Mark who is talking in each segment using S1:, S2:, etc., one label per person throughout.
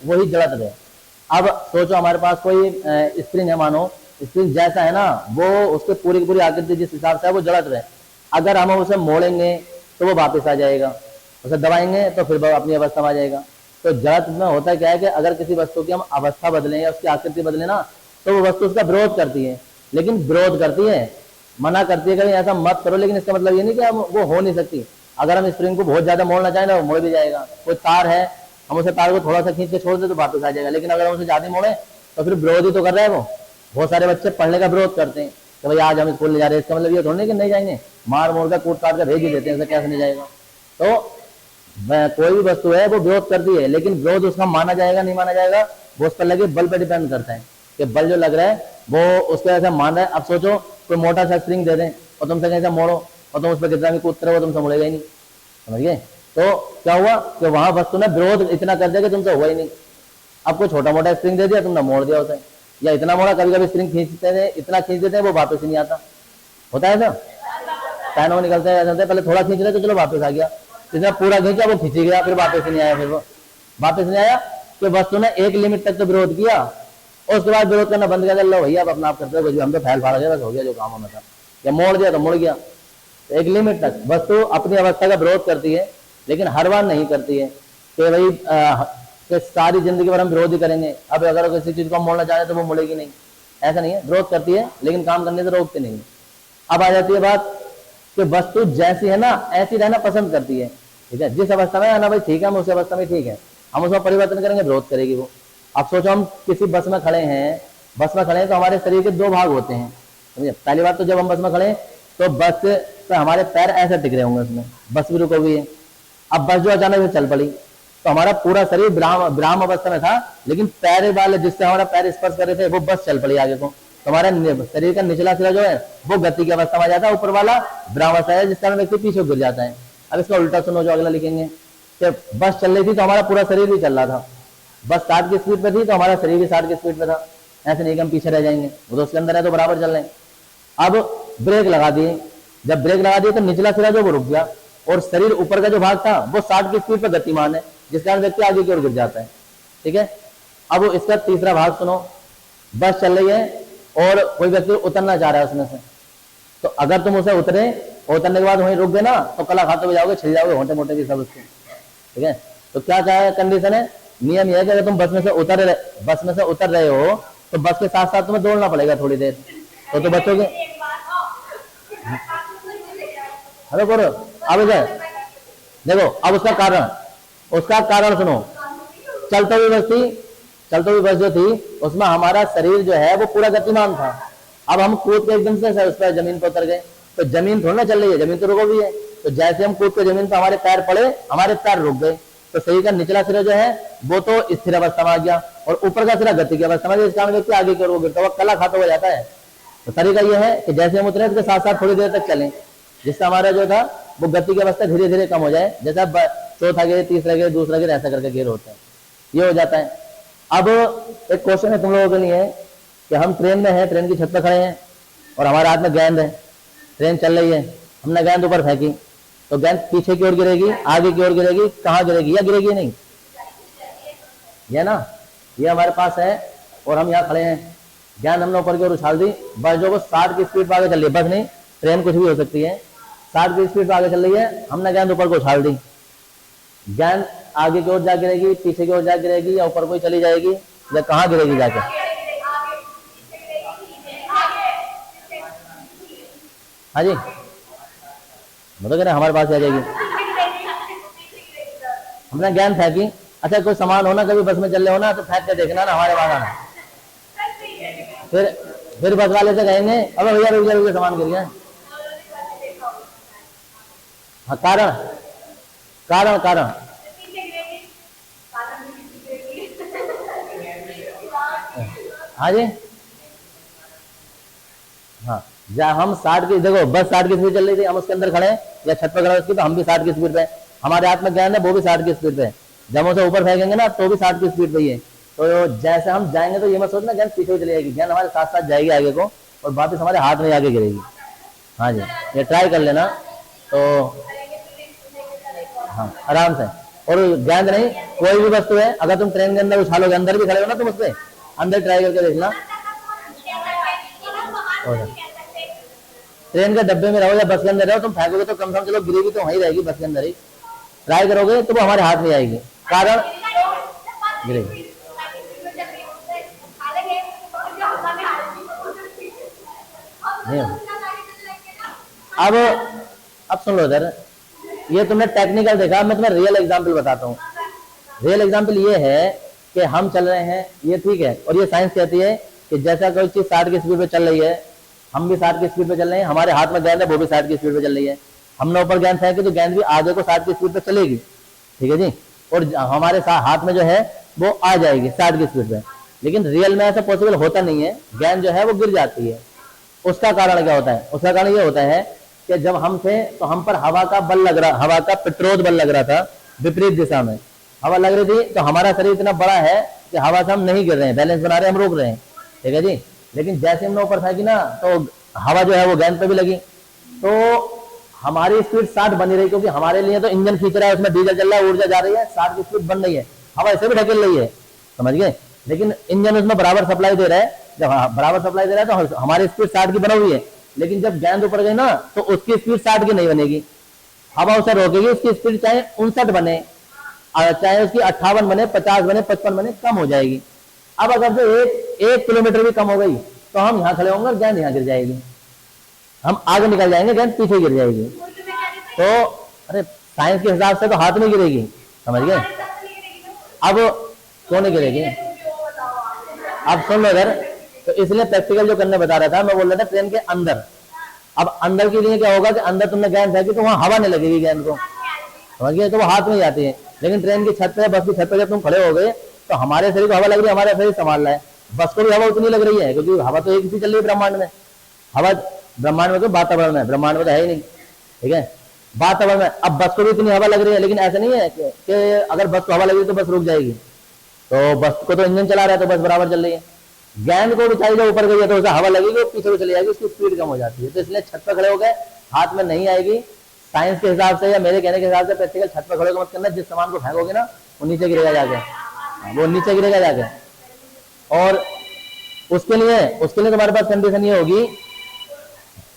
S1: वही जड़त रहे। अब सोचो हमारे पास कोई स्प्रिंग है, मानो स्प्रिंग जैसा है ना, वो उसके पूरी की पूरी आकृति जिस हिसाब से है वो जड़त रहे। अगर हम उसे मोड़ेंगे तो वो वापस आ जाएगा, उसे दबाएंगे तो फिर वो अपनी अवस्था में आ जाएगा। तो जड़त में होता क्या है कि अगर किसी वस्तु की हम अवस्था बदलें या उसकी आकृति बदलें ना, तो वो वस्तु उसका विरोध करती है। लेकिन विरोध करती है, मना करती है कहीं ऐसा मत करो, लेकिन इसका मतलब ये नहीं कि हम वो हो नहीं सकती। अगर हम स्प्रिंग को बहुत ज्यादा मोड़ना चाहें तो मोड़ भी जाएगा। कोई तार है, हम उसे तार को थोड़ा सा खींच के छोड़ दे तो वापस आ जाएगा। लेकिन अगर हम उसे ज्यादा मोड़े तो फिर विरोध ही तो कर रहा है वो। बहुत सारे बच्चे पढ़ने का विरोध करते हैं कि भाई आज हम स्कूल नहीं जा रहे, इसका मतलब ये थोड़ा नहीं कि नहीं जाएंगे, मार मोड़ कर कूट काट कर भेज ही देते हैं, कैसे नहीं जाएगा। तो कोई भी वस्तु है वो विरोध करती है, लेकिन विरोध उसका माना जाएगा नहीं माना जाएगा वो उस पर लगे बल पर डिपेंड करता है कि बल जो लग रहा है वो उसको ऐसा मान रहा है। अब सोचो कोई मोटा सा स्प्रिंग दे दें और तुमसे कैसे मोड़ो और तुम उस पर कितना भी कूदते रहो तुमसे मुड़ेगा ही नहीं, समझिए। तो क्या हुआ कि वहां वस्तु ने विरोध इतना कर दिया कि तुमसे हुआ ही नहीं। अब कोई छोटा मोटा स्प्रिंग दे दिया, तुमने मोड़ दिया उसे, या इतना मोड़ा, कभी कभी स्प्रिंग खींचते हैं, इतना खींच देते हैं वो वापस ही नहीं आता। होता है ऐसा, पैनों निकलते हैं, पहले थोड़ा खींच रहे तो चलो वापस आ गया, जितना पूरा खींचा वो खींच गया, फिर वापस नहीं आया। फिर वो वापस नहीं आया कि वस्तु ने एक लिमिट तक तो विरोध किया और उसके बाद विरोध करना बंद कर दिया। लो भैया आप अपना आप करते हो, हम तो फैल फाड़ गया, बस हो गया जो काम होना था, या मोड़ दिया तो मुड़ गया। एक लिमिट तक वस्तु अपनी अवस्था का विरोध करती है, लेकिन हर बार नहीं करती है कि भाई कि सारी जिंदगी भर हम विरोध ही करेंगे। अब अगर किसी चीज को हम मोड़ना चाहें तो वो मुड़ेगी नहीं, ऐसा नहीं है। विरोध करती है लेकिन काम करने से रोकती नहीं। अब आ जाती है बात कि वस्तु जैसी है ना ऐसी रहना पसंद करती है, ठीक है। जिस अवस्था में है ना भाई ठीक है, हम उस अवस्था में ठीक है, हम उसमें परिवर्तन करेंगे विरोध करेगी वो। अब सोचो हम किसी बस में खड़े हैं, बस में खड़े हैं तो हमारे शरीर के दो भाग होते हैं, समझे। पहली बात तो जब हम बस में खड़े हैं तो बस पे हमारे पैर ऐसे टिक रहे होंगे, उसमें बस भी रुकी हुई है। अब बस जो अचानक से चल पड़ी तो हमारा पूरा शरीर विराम अवस्था में था, लेकिन पैर वाले जिससे हमारा पैर स्पर्श कर रहे थे वो बस चल पड़ी आगे को, तो हमारे शरीर का निचला सिरा जो है वो गति की अवस्था में आ जाता है, ऊपर वाला विराम अवस्था है, जिस कारण व्यक्ति पीछे गिर जाता है। अब इसका उल्टा सुनो जो अगला लिखेंगे कि बस चल रही थी तो हमारा पूरा शरीर भी चल रहा था, बस 60 की स्पीड पे थी तो हमारा शरीर भी 60 की स्पीड पे था। ऐसे नहीं कि हम पीछे रह जाएंगे, वो तो उसके अंदर है तो बराबर चल रहे हैं। अब ब्रेक लगा दिए, जब ब्रेक लगा दिए तो निचला सिरा जो वो रुक गया और शरीर ऊपर का जो भाग था वो 60 की स्पीड पर गतिमान है, जिस कारण व्यक्ति आगे की ओर गिर जाता है, ठीक है। अब इसका तीसरा भाग सुनो, बस चल रही है और कोई व्यक्ति उतरना चाह रहा है उसमें से, तो अगर तुम उसे उतरे और उतरने के बाद वहीं रुक गए ना तो कला खाते हुए जाओगे, छिल जाओगे मोटे मोटे भी सब उसके, ठीक है। तो क्या क्या कंडीशन है, नियम यह है कि अगर तुम बस में से उतर रहे हो तो बस के साथ साथ तुम्हें दौड़ना पड़ेगा थोड़ी देर, तो बचोगे। हेलो करो अब इधर देखो, अब उसका कारण सुनो। चलते हुई बस जो थी उसमें हमारा शरीर जो है वो पूरा गतिमान था। अब हम कूद के एकदम से उस पर जमीन पर उतर गए तो जमीन थोड़ी ना चल रही है, जमीन तो रुको भी है। तो जैसे हम कूद के जमीन पर हमारे पैर पड़े, हमारे पैर रुक गए, तो शरीर का निचला सिरा जो है वो तो स्थिर अवस्था में आ गया और ऊपर का सिरा गति की अवस्था में, इस कारण व्यक्ति आगे की ओर वो गिरता हुआ कला खाता हुआ जाता है। तो तरीका यह है कि जैसे हम उतरे उसके साथ साथ थोड़ी देर तक चलें, जिससे हमारा जो था वो गति की अवस्था धीरे धीरे कम हो जाए। जैसा चौथा गिर, तीसरा गिर, दूसरा गिर, ऐसा करके गिर होता है, ये हो जाता है। अब एक क्वेश्चन है तुम लोगों के लिए कि हम ट्रेन में हैं, ट्रेन की छत पर खड़े हैं और हमारे हाथ में गेंद है, ट्रेन चल रही है, हमने गेंद ऊपर फेंकी तो गेंद पीछे की ओर गिरेगी, आगे की ओर गिरेगी, कहाँ गिरेगी या गिरेगी नहीं, ये ना, ये हमारे पास है और हम यहाँ खड़े हैं, गेंद हमने ऊपर की ओर उछाल दी, बस जो वो 60 की स्पीड पर आगे चल रही है, बस नहीं ट्रेन कुछ भी हो सकती है, 60 की स्पीड पर आगे चल रही है, हमने गेंद ऊपर को उछाल दी, गेंद आगे की ओर जा गिरेगी, पीछे की ओर जा गिरेगी या ऊपर कोई चली जाएगी या कहाँ गिरेगी जाके, हाँ जी बताओ, कह हमारे पास आ जाएगी। हमने गेंद फेंकी, अच्छा कोई सामान हो ना, कभी बस में चल रहे हो ना तो फेंक के देखना ना, हमारे पास आना, फिर बस वाले से कहेंगे अबे भैया रुक जा, सामान गिर गया। हाँ कारण कारण कारण हाँ जी, हाँ जहाँ हम 60 की, देखो बस 60 की स्पीड चल रही थी, हम उसके अंदर खड़े हैं या छत पर खड़े उसकी, तो हम भी 60 की स्पीड पे, हमारे हाथ में गेंद है वो भी 60 की स्पीड पे, जब हम उसे ऊपर फेंकेंगे ना तो भी 60 की स्पीड पे ही है। तो जैसे हम जाएंगे तो ये मत सोचना गेंद पीछे चली जाएगी, गेंद हमारे साथ साथ जाएगी आगे को और वापस हमारे हाथ में आगे गिरेगी। हाँ जी ये ट्राई कर लेना तो हाँ आराम से। और गेंद नहीं, कोई भी वस्तु है, अगर तुम ट्रेन के अंदर उछालोगे, अंदर भी खड़े हो ना तुम उसके अंदर, ट्राई करके देखना। ट्रेन के डब्बे में रहो या बस के अंदर रहो, तुम फेंकोगे तो कम से कम चलो गिरेगी तो वहीं रहेगी, बस के अंदर ही। ट्राई करोगे तो वो हमारे हाथ में आएगी, कारण गिरेगी। अब सुन लो इधर, ये तुमने टेक्निकल देखा, मैं तुम्हें रियल एग्जांपल बताता हूँ। रियल एग्जांपल ये है कि हम चल रहे हैं, ये ठीक है, और ये साइंस कहती है कि जैसा कोई चीज 60 की स्पीड पे चल रही है, हम भी 60 की स्पीड पे चल रहे हैं, हमारे हाथ में गेंद है, वो भी 60 की स्पीड पे चल रही है। हमने ऊपर गेंद फेंकी तो गेंद भी आगे को 60 की स्पीड पे चलेगी, ठीक है जी, और हमारे हाथ में जो है वो आ जाएगी 60 की स्पीड पे। लेकिन रियल में ऐसा पॉसिबल होता नहीं है, गेंद जो है वो गिर जाती है। उसका कारण क्या होता है? उसका कारण ये होता है कि जब हम थे तो हम पर हवा का बल लग रहा, हवा का प्रतिरोध बल लग रहा था, विपरीत दिशा में हवा लग रही थी, तो हमारा शरीर इतना बड़ा है कि हवा से हम नहीं गिर रहे हैं, बैलेंस बना रहे हैं, हम रोक रहे हैं, ठीक है जी। लेकिन जैसे हमने ऊपर फेंकी ना तो हवा जो है वो गेंद पे भी लगी, तो हमारी स्पीड 60 बनी रही, क्योंकि हमारे लिए तो इंजन खींच रहा है, उसमें डीजल चल रहा है, ऊर्जा जा रही है, 60 की स्पीड बन रही है, हवा ऐसे भी ढकेल रही है, समझ गए। लेकिन इंजन उसमें बराबर सप्लाई दे रहा है, जब बराबर सप्लाई दे रहा है तो हमारी स्पीड 60 की बनी हुई है। लेकिन जब गेंद ऊपर गई ना तो उसकी स्पीड 60 की नहीं बनेगी, हवा उसे रोकेगी, उसकी स्पीड चाहे 59 बने, चाहे उसकी 58 बने, 50 बने, 55 बने, कम हो जाएगी। अब अगर जो एक किलोमीटर भी कम हो गई तो हम यहाँ खड़े होंगे और गेंद यहाँ गिर जाएगी, हम आगे निकल जाएंगे, गेंद पीछे गिर जाएगी। तो अरे साइंस के हिसाब से तो हाथ में गिरेगी, समझ गए। अब क्यों नहीं गिरेगी? अब सुन लो इधर, तो इसलिए प्रैक्टिकल जो करने बता रहा था, मैं बोल रहा था ट्रेन के अंदर। अब अंदर के लिए क्या होगा कि अंदर तुमने गेंद फेंकी तो वहां हवा नहीं लगेगी गेंद को, समझ गए, तो वो हाथ में ही आती है। लेकिन ट्रेन की छत पे, बस की छत पे जब तुम खड़े हो गए तो हमारे शरीर को हवा लग रही है, हमारा शरीर संभाल रहा है, बस को भी हवा उतनी लग रही है, क्योंकि हवा तो एक ही चल रही है ब्रह्मांड में। हवा ब्रह्मांड में तो वातावरण है, ब्रह्मांड में तो है ही नहीं, ठीक है, वातावरण में। अब बस को भी इतनी हवा लग रही है, लेकिन ऐसा नहीं है कि अगर बस को हवा लगी तो बस रुक जाएगी, तो बस को तो इंजन चला रहा है तो बस बराबर चल रही है। गेंद को भी चाहिए ऊपर गई है तो उसे हवा लगेगी, पीछे भी चली जाएगी, उसकी स्पीड कम हो जाती है। तो इसलिए छत पर खड़े हो गए, हाथ में नहीं आएगी। साइंस के हिसाब से या मेरे कहने के हिसाब से प्रैक्टिकल छत पर खड़े मत करना, जिस सामान को फेंकोगे ना वो नीचे गिरेगा जाके, वो नीचे गिरेगा जाके। और उसके लिए तुम्हारे पास कंडीशन ये होगी,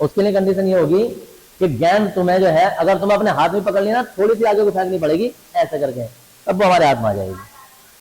S1: उसके लिए कंडीशन ये होगी कि गेंद तुम्हें जो है, अगर तुम अपने हाथ में पकड़ ली ना, थोड़ी सी आगे को फेंकनी पड़ेगी ऐसा करके, तब वो हमारे हाथ में आ जाएगी।